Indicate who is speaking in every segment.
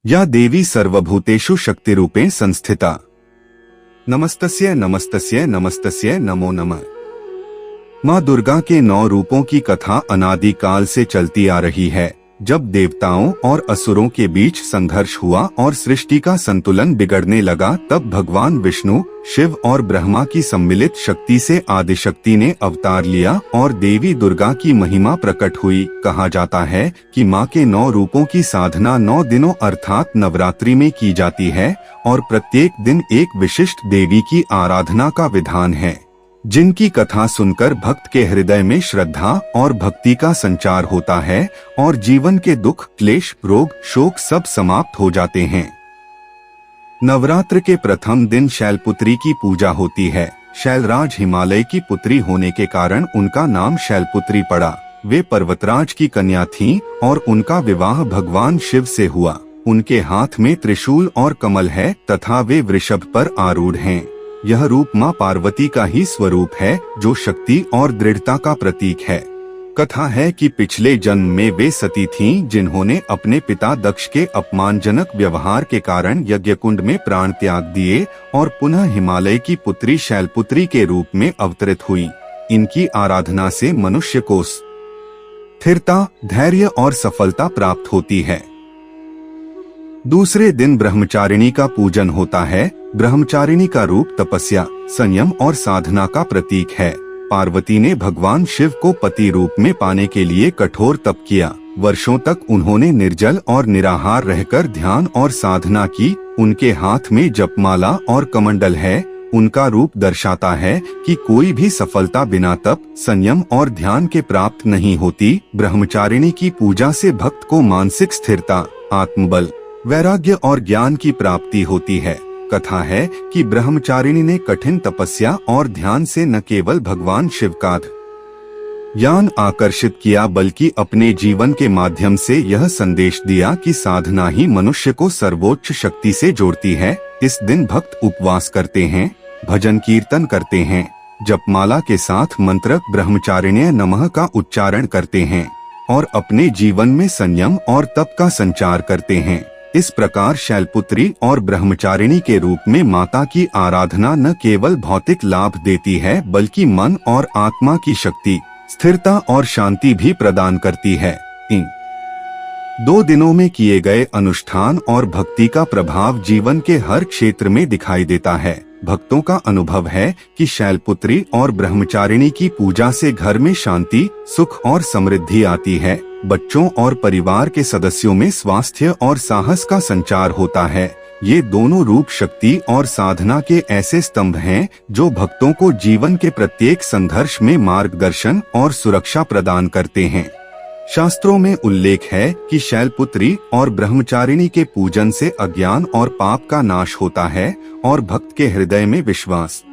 Speaker 1: या देवी सर्वभूतेषु शक्तिरूपेण संस्थिता। नमस्तस्य नमस्तस्य नमस्तस्य नमो नमः। माँ दुर्गा के 9 रूपों की कथा अनादि काल से चलती आ रही है। जब देवताओं और असुरों के बीच संघर्ष हुआ और सृष्टि का संतुलन बिगड़ने लगा, तब भगवान विष्णु, शिव और ब्रह्मा की सम्मिलित शक्ति से आदिशक्ति ने अवतार लिया और देवी दुर्गा की महिमा प्रकट हुई। कहा जाता है कि माँ के 9 रूपों की साधना 9 दिनों अर्थात नवरात्रि में की जाती है और प्रत्येक दिन एक विशिष्ट देवी की आराधना का विधान है, जिनकी कथा सुनकर भक्त के हृदय में श्रद्धा और भक्ति का संचार होता है और जीवन के दुख, क्लेश, रोग, शोक सब समाप्त हो जाते हैं। नवरात्र के प्रथम दिन शैलपुत्री की पूजा होती है। शैलराज हिमालय की पुत्री होने के कारण उनका नाम शैलपुत्री पड़ा। वे पर्वतराज की कन्या थीं और उनका विवाह भगवान शिव से हुआ। उनके हाथ में त्रिशूल और कमल है तथा वे वृषभ पर आरूढ़ हैं। यह रूप माँ पार्वती का ही स्वरूप है, जो शक्ति और दृढ़ता का प्रतीक है। कथा है कि पिछले जन्म में वे सती थीं, जिन्होंने अपने पिता दक्ष के अपमानजनक व्यवहार के कारण यज्ञकुंड में प्राण त्याग दिए और पुनः हिमालय की पुत्री शैलपुत्री के रूप में अवतरित हुई। इनकी आराधना से मनुष्य को स्थिरता, धैर्य और सफलता प्राप्त होती है। दूसरे दिन ब्रह्मचारिणी का पूजन होता है। ब्रह्मचारिणी का रूप तपस्या, संयम और साधना का प्रतीक है। पार्वती ने भगवान शिव को पति रूप में पाने के लिए कठोर तप किया। वर्षों तक उन्होंने निर्जल और निराहार रहकर ध्यान और साधना की। उनके हाथ में जपमाला और कमंडल है। उनका रूप दर्शाता है कि कोई भी सफलता बिना तप, संयम और ध्यान के प्राप्त नहीं होती। ब्रह्मचारिणी की पूजा से भक्त को मानसिक स्थिरता, आत्मबल, वैराग्य और ज्ञान की प्राप्ति होती है। कथा है कि ब्रह्मचारिणी ने कठिन तपस्या और ध्यान से न केवल भगवान शिव का ज्ञान आकर्षित किया, बल्कि अपने जीवन के माध्यम से यह संदेश दिया कि साधना ही मनुष्य को सर्वोच्च शक्ति से जोड़ती है। इस दिन भक्त उपवास करते हैं, भजन कीर्तन करते हैं, जपमाला के साथ मंत्र ब्रह्मचारिण्य नमः का उच्चारण करते हैं और अपने जीवन में संयम और तप का संचार करते हैं। इस प्रकार शैलपुत्री और ब्रह्मचारिणी के रूप में माता की आराधना न केवल भौतिक लाभ देती है, बल्कि मन और आत्मा की शक्ति, स्थिरता और शांति भी प्रदान करती है। इन 2 दिनों में किए गए अनुष्ठान और भक्ति का प्रभाव जीवन के हर क्षेत्र में दिखाई देता है। भक्तों का अनुभव है कि शैलपुत्री और ब्रह्मचारिणी की पूजा से घर में शांति, सुख और समृद्धि आती है। बच्चों और परिवार के सदस्यों में स्वास्थ्य और साहस का संचार होता है। ये दोनों रूप शक्ति और साधना के ऐसे स्तंभ हैं, जो भक्तों को जीवन के प्रत्येक संघर्ष में मार्गदर्शन और सुरक्षा प्रदान करते हैं। शास्त्रों में उल्लेख है कि शैलपुत्री और ब्रह्मचारिणी के पूजन से अज्ञान और पाप का नाश होता है और भक्त के हृदय में विश्वास,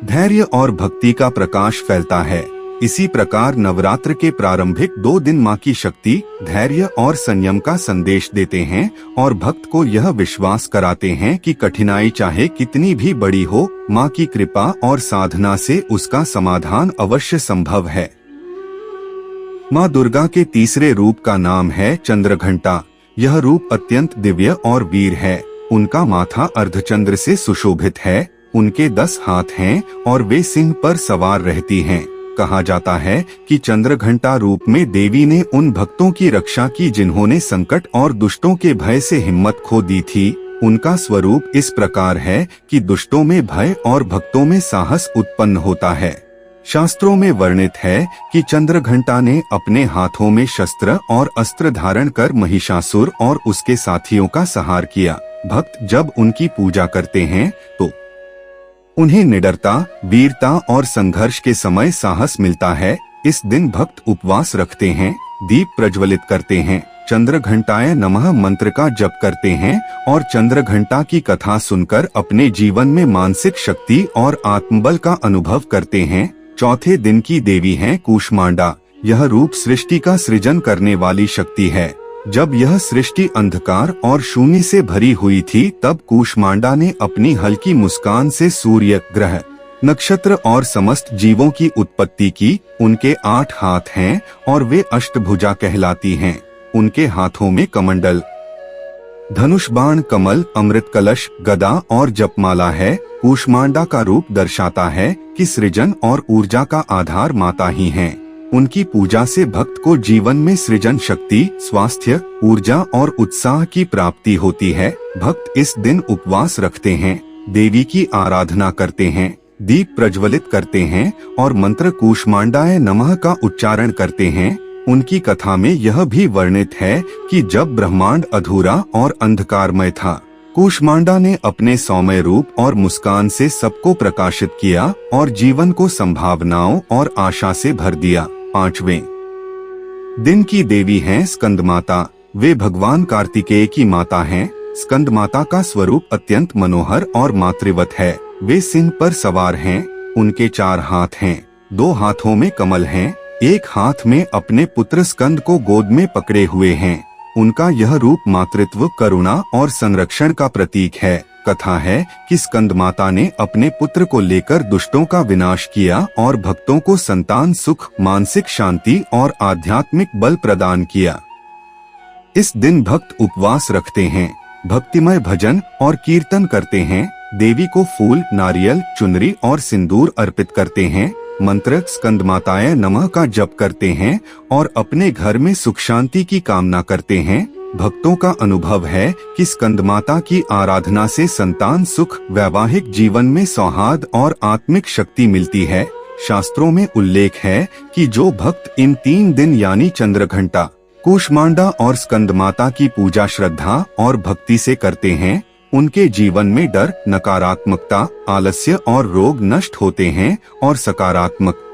Speaker 1: धैर्य और भक्ति का प्रकाश फैलता है। इसी प्रकार नवरात्र के प्रारंभिक 2 दिन माँ की शक्ति, धैर्य और संयम का संदेश देते हैं और भक्त को यह विश्वास कराते हैं कि कठिनाई चाहे कितनी भी बड़ी हो, माँ की कृपा और साधना से उसका समाधान अवश्य संभव है। माँ दुर्गा के तीसरे रूप का नाम है चंद्रघंटा। यह रूप अत्यंत दिव्य और वीर है। उनका माथा अर्धचंद्र से सुशोभित है। उनके 10 हाथ हैं और वे सिंह पर सवार रहती हैं। कहा जाता है कि चंद्रघंटा रूप में देवी ने उन भक्तों की रक्षा की जिन्होंने संकट और दुष्टों के भय से हिम्मत खो दी थी। उनका स्वरूप इस प्रकार है कि दुष्टों में भय और भक्तों में साहस उत्पन्न होता है। शास्त्रों में वर्णित है कि चंद्रघंटा ने अपने हाथों में शस्त्र और अस्त्र धारण कर महिषासुर और उसके साथियों का संहार किया। भक्त जब उनकी पूजा करते हैं तो उन्हें निडरता, वीरता और संघर्ष के समय साहस मिलता है। इस दिन भक्त उपवास रखते हैं, दीप प्रज्वलित करते हैं, चंद्रघंटाय नमः मंत्र का जप करते हैं और चंद्रघंटा की कथा सुनकर अपने जीवन में मानसिक शक्ति और आत्मबल का अनुभव करते हैं। चौथे दिन की देवी हैं कूष्मांडा। यह रूप सृष्टि का सृजन करने वाली शक्ति है। जब यह सृष्टि अंधकार और शून्य से भरी हुई थी, तब कूष्मांडा ने अपनी हल्की मुस्कान से सूर्य, ग्रह, नक्षत्र और समस्त जीवों की उत्पत्ति की। उनके 8 हाथ हैं और वे अष्टभुजा कहलाती हैं। उनके हाथों में कमंडल, धनुष बाण, कमल, अमृत कलश, गदा और जपमाला है। कूष्मांडा का रूप दर्शाता है कि सृजन और ऊर्जा का आधार माता ही हैं। उनकी पूजा से भक्त को जीवन में सृजन शक्ति, स्वास्थ्य, ऊर्जा और उत्साह की प्राप्ति होती है। भक्त इस दिन उपवास रखते हैं, देवी की आराधना करते हैं, दीप प्रज्वलित करते हैं और मंत्र कूष्मांडाय नमः का उच्चारण करते हैं। उनकी कथा में यह भी वर्णित है कि जब ब्रह्मांड अधूरा और अंधकारमय था, कूष्मांडा ने अपने सौम्य रूप और मुस्कान से सबको प्रकाशित किया और जीवन को संभावनाओं और आशा से भर दिया। 5वें दिन की देवी हैं स्कंद माता। वे भगवान कार्तिकेय की माता हैं। स्कंद माता का स्वरूप अत्यंत मनोहर और मातृवत है। वे सिंह पर सवार हैं। उनके 4 हाथ हैं, 2 हाथों में कमल हैं, एक हाथ में अपने पुत्र स्कंद को गोद में पकड़े हुए हैं। उनका यह रूप मातृत्व, करुणा और संरक्षण का प्रतीक है। कथा है कि स्कंद माता ने अपने पुत्र को लेकर दुष्टों का विनाश किया और भक्तों को संतान सुख, मानसिक शांति और आध्यात्मिक बल प्रदान किया। इस दिन भक्त उपवास रखते हैं, भक्तिमय भजन और कीर्तन करते हैं, देवी को फूल, नारियल, चुनरी और सिंदूर अर्पित करते हैं, मंत्र स्कंदमाताय नमः का जप करते हैं और अपने घर में सुख शांति की कामना करते हैं। भक्तों का अनुभव है कि स्कंदमाता की आराधना से संतान सुख, वैवाहिक जीवन में सौहार्द और आत्मिक शक्ति मिलती है। शास्त्रों में उल्लेख है कि जो भक्त इन 3 दिन यानी चंद्रघंटा, कूष्मांडा और स्कंदमाता की पूजा श्रद्धा और भक्ति से करते हैं, उनके जीवन में डर, नकारात्मकता, आलस्य और रोग नष्ट होते हैं और सकारात्मक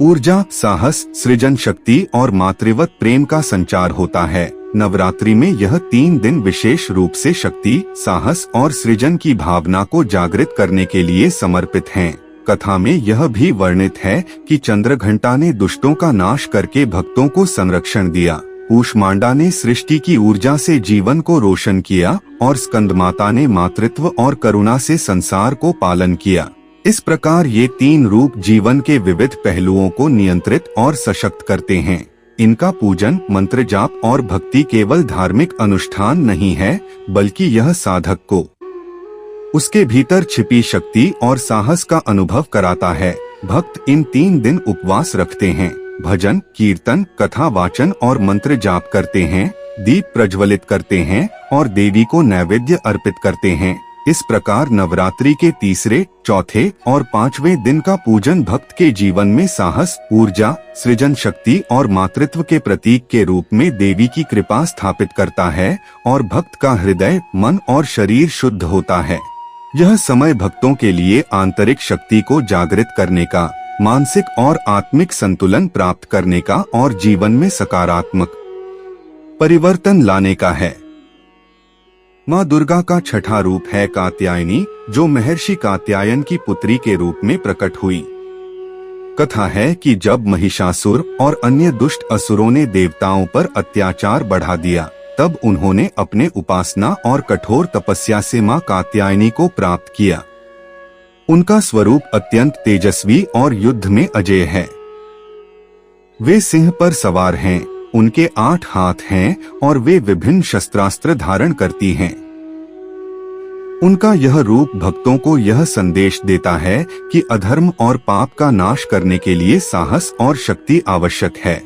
Speaker 1: ऊर्जा, साहस, सृजन शक्ति और मातृवत प्रेम का संचार होता है। नवरात्रि में यह 3 दिन विशेष रूप से शक्ति, साहस और सृजन की भावना को जागृत करने के लिए समर्पित हैं। कथा में यह भी वर्णित है कि चंद्रघंटा ने दुष्टों का नाश करके भक्तों को संरक्षण दिया। कूष्मांडा ने सृष्टि की ऊर्जा से जीवन को रोशन किया और स्कंदमाता ने मातृत्व और करुणा से संसार को पालन किया। इस प्रकार ये 3 रूप जीवन के विविध पहलुओं को नियंत्रित और सशक्त करते हैं। इनका पूजन, मंत्र जाप और भक्ति केवल धार्मिक अनुष्ठान नहीं है, बल्कि यह साधक को उसके भीतर छिपी शक्ति और साहस का अनुभव कराता है। भक्त इन 3 दिन उपवास रखते हैं, भजन, कीर्तन, कथा वाचन और मंत्र जाप करते हैं, दीप प्रज्वलित करते हैं और देवी को नैवेद्य अर्पित करते हैं। इस प्रकार नवरात्रि के तीसरे, चौथे और 5वें दिन का पूजन भक्त के जीवन में साहस, ऊर्जा, सृजन शक्ति और मातृत्व के प्रतीक के रूप में देवी की कृपा स्थापित करता है और भक्त का हृदय, मन और शरीर शुद्ध होता है। यह समय भक्तों के लिए आंतरिक शक्ति को जागृत करने का, मानसिक और आत्मिक संतुलन प्राप्त करने का और जीवन में सकारात्मक परिवर्तन लाने का है। माँ दुर्गा का छठा रूप है कात्यायनी, जो महर्षि कात्यायन की पुत्री के रूप में प्रकट हुई। कथा है कि जब महिषासुर और अन्य दुष्ट असुरों ने देवताओं पर अत्याचार बढ़ा दिया, तब उन्होंने अपने उपासना और कठोर तपस्या से माँ कात्यायनी को प्राप्त किया। उनका स्वरूप अत्यंत तेजस्वी और युद्ध में अजेय है। वे सिंह पर सवार हैं, उनके 8 हाथ हैं और वे विभिन्न शस्त्रास्त्र धारण करती हैं। उनका यह रूप भक्तों को यह संदेश देता है कि अधर्म और पाप का नाश करने के लिए साहस और शक्ति आवश्यक है।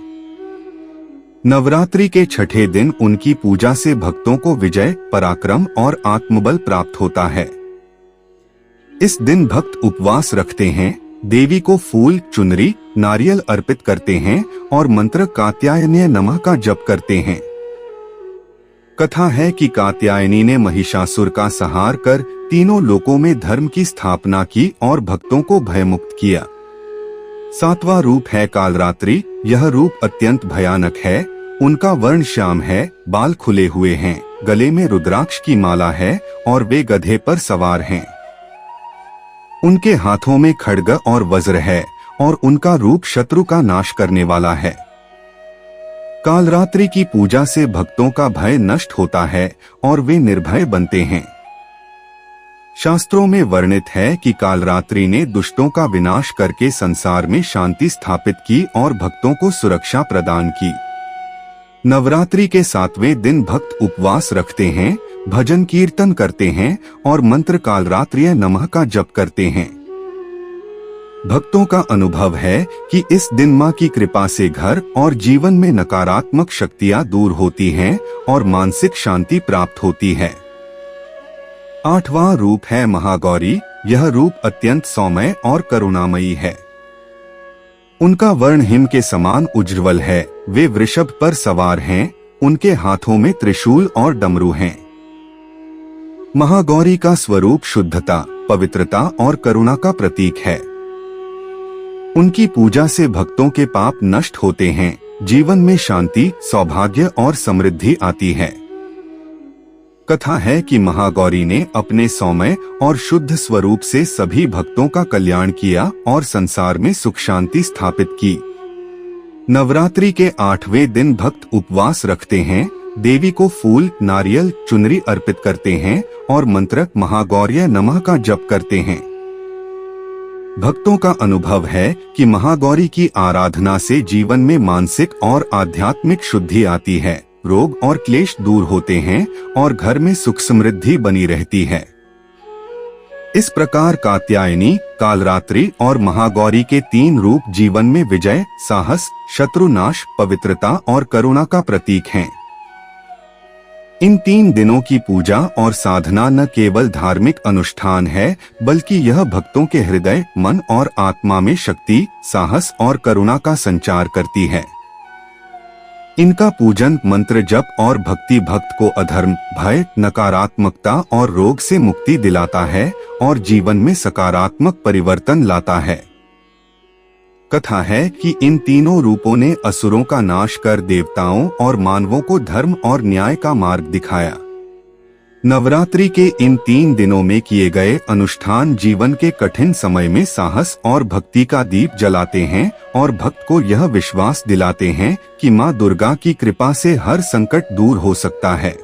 Speaker 1: नवरात्रि के छठे दिन उनकी पूजा से भक्तों को विजय, पराक्रम और आत्मबल प्राप्त होता है। इस दिन भक्त उपवास रखते हैं, देवी को फूल, चुनरी, नारियल अर्पित करते हैं और मंत्र कात्यायनी नमः का जप करते हैं। कथा है कि कात्यायनी ने महिषासुर का संहार कर तीनों लोकों में धर्म की स्थापना की और भक्तों को भयमुक्त किया। 7वां रूप है कालरात्रि। यह रूप अत्यंत भयानक है। उनका वर्ण श्याम है, बाल खुले हुए हैं, गले में रुद्राक्ष की माला है और वे गधे पर सवार हैं। उनके हाथों में खड्ग और वज्र है और उनका रूप शत्रु का नाश करने वाला है। कालरात्रि की पूजा से भक्तों का भय नष्ट होता है और वे निर्भय बनते हैं। शास्त्रों में वर्णित है कि कालरात्रि ने दुष्टों का विनाश करके संसार में शांति स्थापित की और भक्तों को सुरक्षा प्रदान की। नवरात्रि के 7वें दिन भक्त उपवास रखते हैं, भजन कीर्तन करते हैं और मंत्र कालरात्रि नमः का जप करते हैं। भक्तों का अनुभव है कि इस दिन मां की कृपा से घर और जीवन में नकारात्मक शक्तियां दूर होती हैं और मानसिक शांति प्राप्त होती है। 8वां रूप है महागौरी। यह रूप अत्यंत सौम्य और करुणामयी है। उनका वर्ण हिम के समान उज्ज्वल है। वे वृषभ पर सवार हैं। उनके हाथों में त्रिशूल और डमरू हैं। महागौरी का स्वरूप शुद्धता, पवित्रता और करुणा का प्रतीक है। उनकी पूजा से भक्तों के पाप नष्ट होते हैं, जीवन में शांति, सौभाग्य और समृद्धि आती है। कथा है कि महागौरी ने अपने सौम्य और शुद्ध स्वरूप से सभी भक्तों का कल्याण किया और संसार में सुख शांति स्थापित की। नवरात्रि के 8वें दिन भक्त उपवास रखते हैं, देवी को फूल, नारियल, चुनरी अर्पित करते हैं और मंत्र महागौर्य नमः का जप करते हैं। भक्तों का अनुभव है कि महागौरी की आराधना से जीवन में मानसिक और आध्यात्मिक शुद्धि आती है, रोग और क्लेश दूर होते हैं और घर में सुख समृद्धि बनी रहती है। इस प्रकार कात्यायनी, कालरात्रि और महागौरी के 3 रूप जीवन में विजय, साहस, शत्रुनाश, पवित्रता और करुणा का प्रतीक हैं। इन 3 दिनों की पूजा और साधना न केवल धार्मिक अनुष्ठान है, बल्कि यह भक्तों के हृदय, मन और आत्मा में शक्ति, साहस और करुणा का संचार करती है। इनका पूजन, मंत्र जप और भक्ति भक्त को अधर्म, भय, नकारात्मकता और रोग से मुक्ति दिलाता है और जीवन में सकारात्मक परिवर्तन लाता है। कथा है कि इन तीनों रूपों ने असुरों का नाश कर देवताओं और मानवों को धर्म और न्याय का मार्ग दिखाया। नवरात्रि के इन 3 दिनों में किए गए अनुष्ठान जीवन के कठिन समय में साहस और भक्ति का दीप जलाते हैं और भक्त को यह विश्वास दिलाते हैं कि मां दुर्गा की कृपा से हर संकट दूर हो सकता है।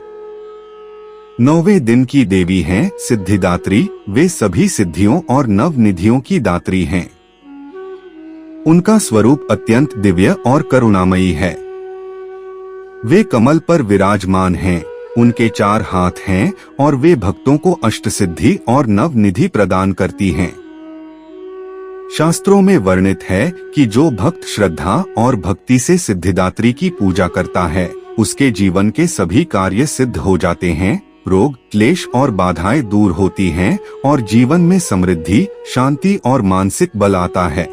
Speaker 1: 9वें दिन की देवी हैं सिद्धिदात्री। वे सभी सिद्धियों और नव निधियों की दात्री हैं। उनका स्वरूप अत्यंत दिव्य और करुणामयी है। वे कमल पर विराजमान हैं। उनके 4 हाथ हैं और वे भक्तों को अष्ट सिद्धि और नव निधि प्रदान करती हैं। शास्त्रों में वर्णित है कि जो भक्त श्रद्धा और भक्ति से सिद्धिदात्री की पूजा करता है, उसके जीवन के सभी कार्य सिद्ध हो जाते हैं, रोग, क्लेश और बाधाएं दूर होती हैं और जीवन में समृद्धि, शांति और मानसिक बल आता है।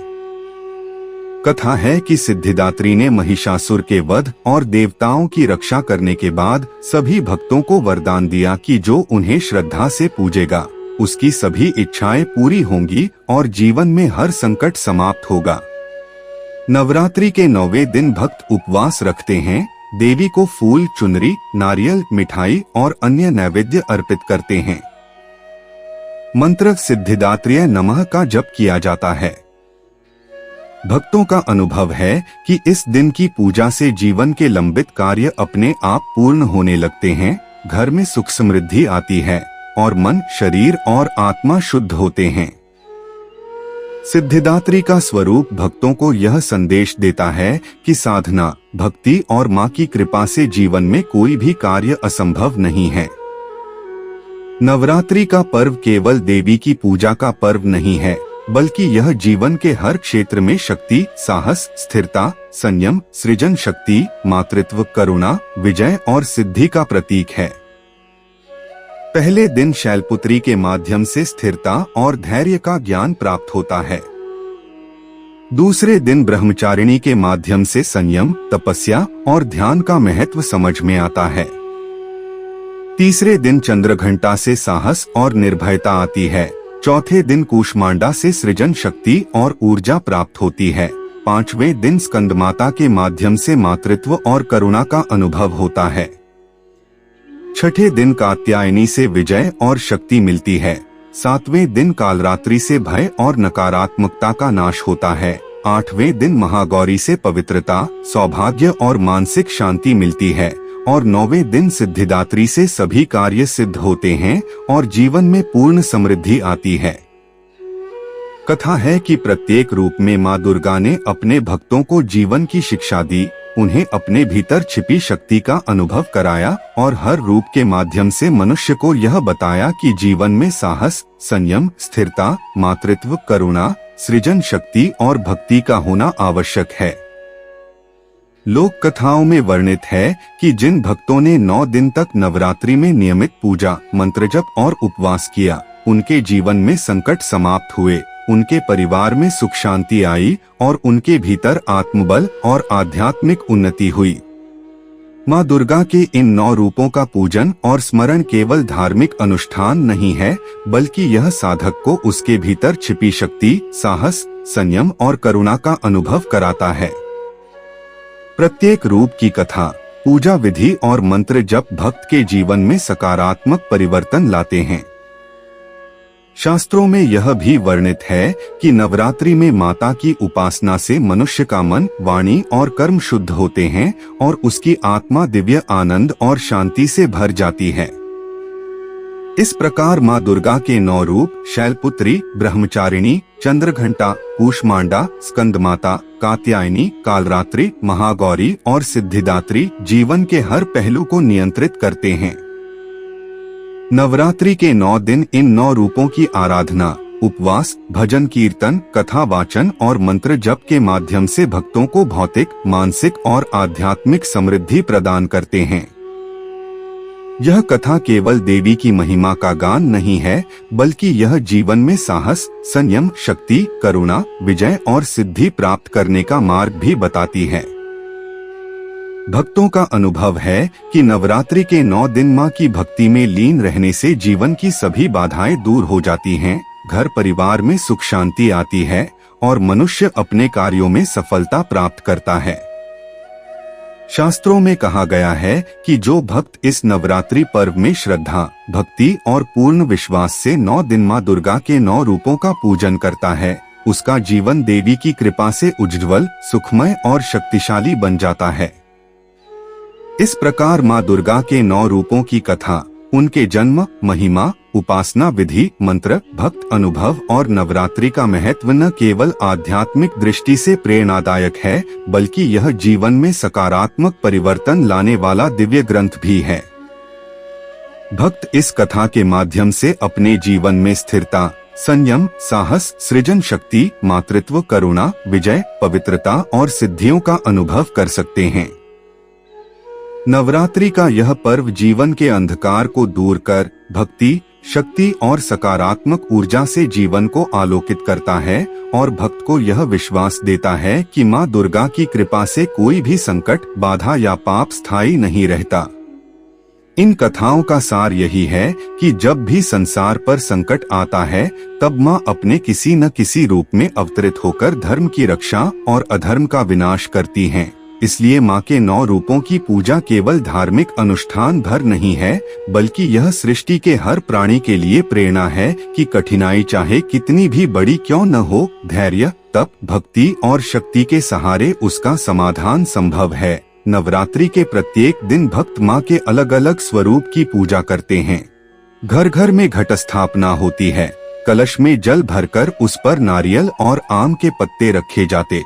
Speaker 1: कथा है कि सिद्धिदात्री ने महिषासुर के वध और देवताओं की रक्षा करने के बाद सभी भक्तों को वरदान दिया कि जो उन्हें श्रद्धा से पूजेगा, उसकी सभी इच्छाएं पूरी होंगी और जीवन में हर संकट समाप्त होगा। नवरात्रि के 9वें दिन भक्त उपवास रखते हैं, देवी को फूल, चुनरी, नारियल, मिठाई और अन्य नैवेद्य अर्पित करते हैं। मंत्र सिद्धिदात्री नमः का जप किया जाता है। भक्तों का अनुभव है कि इस दिन की पूजा से जीवन के लंबित कार्य अपने आप पूर्ण होने लगते हैं, घर में सुख समृद्धि आती है और मन, शरीर और आत्मा शुद्ध होते हैं। सिद्धिदात्री का स्वरूप भक्तों को यह संदेश देता है कि साधना, भक्ति और मां की कृपा से जीवन में कोई भी कार्य असंभव नहीं है। नवरात्रि का पर्व केवल देवी की पूजा का पर्व नहीं है, बल्कि यह जीवन के हर क्षेत्र में शक्ति, साहस, स्थिरता, संयम, सृजन शक्ति, मातृत्व, करुणा, विजय और सिद्धि का प्रतीक है। पहले दिन शैलपुत्री के माध्यम से स्थिरता और धैर्य का ज्ञान प्राप्त होता है। दूसरे दिन ब्रह्मचारिणी के माध्यम से संयम, तपस्या और ध्यान का महत्व समझ में आता है। तीसरे दिन चंद्रघंटा से साहस और निर्भयता आती है। चौथे दिन कूष्मांडा से सृजन शक्ति और ऊर्जा प्राप्त होती है। 5वें दिन स्कंदमाता के माध्यम से मातृत्व और करुणा का अनुभव होता है। 6ठे दिन कात्यायनी से विजय और शक्ति मिलती है। 7वें दिन कालरात्रि से भय और नकारात्मकता का नाश होता है। 8वें दिन महागौरी से पवित्रता, सौभाग्य और मानसिक शांति मिलती है और 9वें दिन सिद्धिदात्री से सभी कार्य सिद्ध होते हैं और जीवन में पूर्ण समृद्धि आती है। कथा है कि प्रत्येक रूप में मां दुर्गा ने अपने भक्तों को जीवन की शिक्षा दी, उन्हें अपने भीतर छिपी शक्ति का अनुभव कराया और हर रूप के माध्यम से मनुष्य को यह बताया कि जीवन में साहस, संयम, स्थिरता, मातृत्व, करुणा, सृजन शक्ति और भक्ति का होना आवश्यक है। लोक कथाओं में वर्णित है कि जिन भक्तों ने 9 दिन तक नवरात्रि में नियमित पूजा, मंत्र जप और उपवास किया, उनके जीवन में संकट समाप्त हुए, उनके परिवार में सुख शांति आई और उनके भीतर आत्मबल और आध्यात्मिक उन्नति हुई। माँ दुर्गा के इन 9 रूपों का पूजन और स्मरण केवल धार्मिक अनुष्ठान नहीं है, बल्कि यह साधक को उसके भीतर छिपी शक्ति, साहस, संयम और करुणा का अनुभव कराता है। प्रत्येक रूप की कथा, पूजा विधि और मंत्र जप भक्त के जीवन में सकारात्मक परिवर्तन लाते हैं। शास्त्रों में यह भी वर्णित है कि नवरात्रि में माता की उपासना से मनुष्य का मन, वाणी और कर्म शुद्ध होते हैं और उसकी आत्मा दिव्य आनंद और शांति से भर जाती है। इस प्रकार माँ दुर्गा के 9 रूप शैलपुत्री, ब्रह्मचारिणी, चंद्रघंटा, कूष्मांडा, स्कंदमाता, कात्यायनी, कालरात्रि, महागौरी और सिद्धिदात्री जीवन के हर पहलू को नियंत्रित करते हैं। नवरात्रि के 9 दिन इन 9 रूपों की आराधना, उपवास, भजन कीर्तन, कथा वाचन और मंत्र जप के माध्यम से भक्तों को भौतिक, मानसिक और आध्यात्मिक समृद्धि प्रदान करते हैं। यह कथा केवल देवी की महिमा का गान नहीं है, बल्कि यह जीवन में साहस, संयम, शक्ति, करुणा, विजय और सिद्धि प्राप्त करने का मार्ग भी बताती है। भक्तों का अनुभव है कि नवरात्रि के 9 दिन मां की भक्ति में लीन रहने से जीवन की सभी बाधाएं दूर हो जाती हैं, घर परिवार में सुख शांति आती है और मनुष्य अपने कार्यों में सफलता प्राप्त करता है। शास्त्रों में कहा गया है कि जो भक्त इस नवरात्रि पर्व में श्रद्धा, भक्ति और पूर्ण विश्वास से 9 दिन मां दुर्गा के 9 रूपों का पूजन करता है, उसका जीवन देवी की कृपा से उज्ज्वल, सुखमय और शक्तिशाली बन जाता है। इस प्रकार माँ दुर्गा के 9 रूपों की कथा, उनके जन्म, महिमा, उपासना विधि, मंत्र, भक्त अनुभव और नवरात्रि का महत्व न केवल आध्यात्मिक दृष्टि से प्रेरणादायक है, बल्कि यह जीवन में सकारात्मक परिवर्तन लाने वाला दिव्य ग्रंथ भी है। भक्त इस कथा के माध्यम से अपने जीवन में स्थिरता, संयम, साहस, सृजन शक्ति, मातृत्व, करुणा, विजय, पवित्रता और सिद्धियों का अनुभव कर सकते हैं। नवरात्रि का यह पर्व जीवन के अंधकार को दूर कर भक्ति, शक्ति और सकारात्मक ऊर्जा से जीवन को आलोकित करता है और भक्त को यह विश्वास देता है कि माँ दुर्गा की कृपा से कोई भी संकट, बाधा या पाप स्थायी नहीं रहता। इन कथाओं का सार यही है कि जब भी संसार पर संकट आता है, तब माँ अपने किसी न किसी रूप में अवतरित होकर धर्म की रक्षा और अधर्म का विनाश करती हैं। इसलिए माँ के 9 रूपों की पूजा केवल धार्मिक अनुष्ठान भर नहीं है, बल्कि यह सृष्टि के हर प्राणी के लिए प्रेरणा है कि कठिनाई चाहे कितनी भी बड़ी क्यों न हो, धैर्य, तप, भक्ति और शक्ति के सहारे उसका समाधान संभव है। नवरात्रि के प्रत्येक दिन भक्त माँ के अलग अलग स्वरूप की पूजा करते हैं। घर घर में घट स्थापना होती है, कलश में जल भरकर उस पर नारियल और आम के पत्ते रखे जाते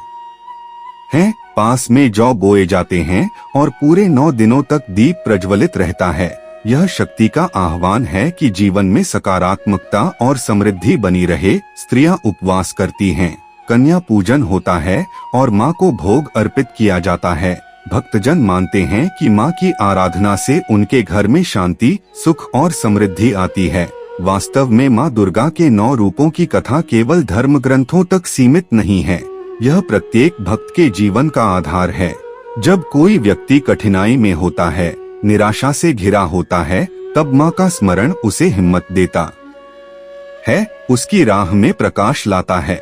Speaker 1: हैं, पास में जौ बोए जाते हैं और पूरे 9 दिनों तक दीप प्रज्वलित रहता है। यह शक्ति का आह्वान है कि जीवन में सकारात्मकता और समृद्धि बनी रहे। स्त्रियां उपवास करती हैं, कन्या पूजन होता है और माँ को भोग अर्पित किया जाता है। भक्तजन मानते हैं कि माँ की आराधना से उनके घर में शांति, सुख और समृद्धि आती है। वास्तव में माँ दुर्गा के 9 रूपों की कथा केवल धर्म ग्रंथों तक सीमित नहीं है, यह प्रत्येक भक्त के जीवन का आधार है। जब कोई व्यक्ति कठिनाई में होता है, निराशा से घिरा होता है, तब माँ का स्मरण उसे हिम्मत देता है, उसकी राह में प्रकाश लाता है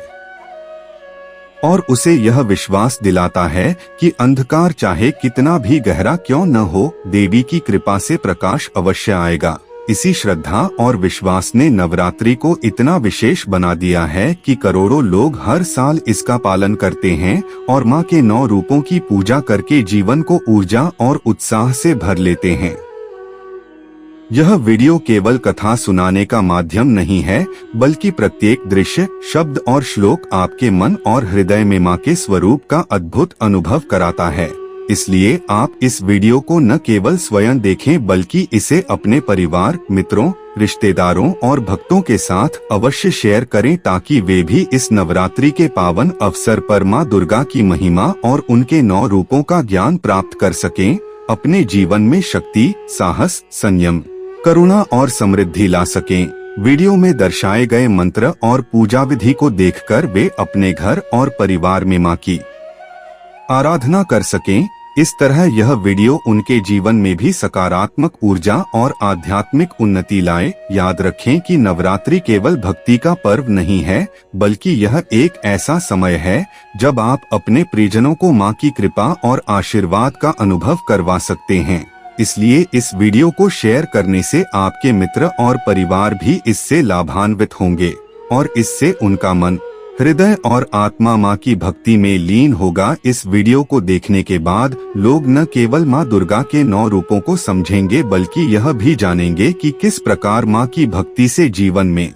Speaker 1: और उसे यह विश्वास दिलाता है कि अंधकार चाहे कितना भी गहरा क्यों न हो, देवी की कृपा से प्रकाश अवश्य आएगा। इसी श्रद्धा और विश्वास ने नवरात्रि को इतना विशेष बना दिया है कि करोड़ों लोग हर साल इसका पालन करते हैं और माँ के 9 रूपों की पूजा करके जीवन को ऊर्जा और उत्साह से भर लेते हैं। यह वीडियो केवल कथा सुनाने का माध्यम नहीं है, बल्कि प्रत्येक दृश्य, शब्द और श्लोक आपके मन और हृदय में माँ के स्वरूप का अद्भुत अनुभव कराता है। इसलिए आप इस वीडियो को न केवल स्वयं देखें बल्कि इसे अपने परिवार, मित्रों, रिश्तेदारों और भक्तों के साथ अवश्य शेयर करें ताकि वे भी इस नवरात्रि के पावन अवसर पर मां दुर्गा की महिमा और उनके 9 रूपों का ज्ञान प्राप्त कर सकें, अपने जीवन में शक्ति, साहस, संयम, करुणा और समृद्धि ला सकें। वीडियो में दर्शाए गए मंत्र और पूजा विधि को देखकर वे अपने घर और परिवार में मां की आराधना कर सकें। इस तरह यह वीडियो उनके जीवन में भी सकारात्मक ऊर्जा और आध्यात्मिक उन्नति लाए। याद रखें कि नवरात्रि केवल भक्ति का पर्व नहीं है, बल्कि यह एक ऐसा समय है जब आप अपने प्रियजनों को मां की कृपा और आशीर्वाद का अनुभव करवा सकते हैं। इसलिए इस वीडियो को शेयर करने से आपके मित्र और परिवार भी इससे लाभान्वित होंगे और इससे उनका मन, हृदय और आत्मा मां की भक्ति में लीन होगा। इस वीडियो को देखने के बाद लोग न केवल मां दुर्गा के 9 रूपों को समझेंगे बल्कि यह भी जानेंगे कि किस प्रकार मां की भक्ति से जीवन में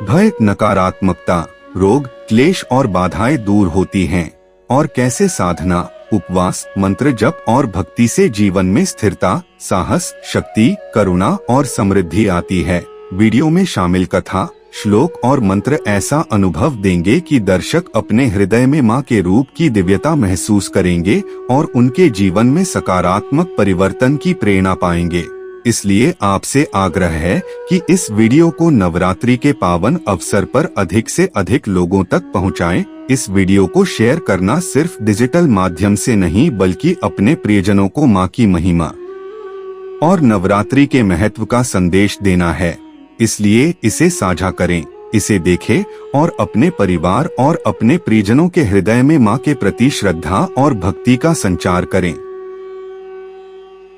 Speaker 1: भय, नकारात्मकता, रोग, क्लेश और बाधाएं दूर होती हैं और कैसे साधना, उपवास, मंत्र जप और भक्ति से जीवन में स्थिरता, साहस, शक्ति, करुणा और समृद्धि आती है। वीडियो में शामिल कथा, श्लोक और मंत्र ऐसा अनुभव देंगे कि दर्शक अपने हृदय में मां के रूप की दिव्यता महसूस करेंगे और उनके जीवन में सकारात्मक परिवर्तन की प्रेरणा पाएंगे। इसलिए आपसे आग्रह है कि इस वीडियो को नवरात्रि के पावन अवसर पर अधिक से अधिक लोगों तक पहुंचाएं। इस वीडियो को शेयर करना सिर्फ डिजिटल माध्यम से नहीं बल्कि अपने प्रियजनों को मां की महिमा और नवरात्रि के महत्व का संदेश देना है। इसलिए इसे साझा करें, इसे देखें और अपने परिवार और अपने प्रियजनों के हृदय में मां के प्रति श्रद्धा और भक्ति का संचार करें।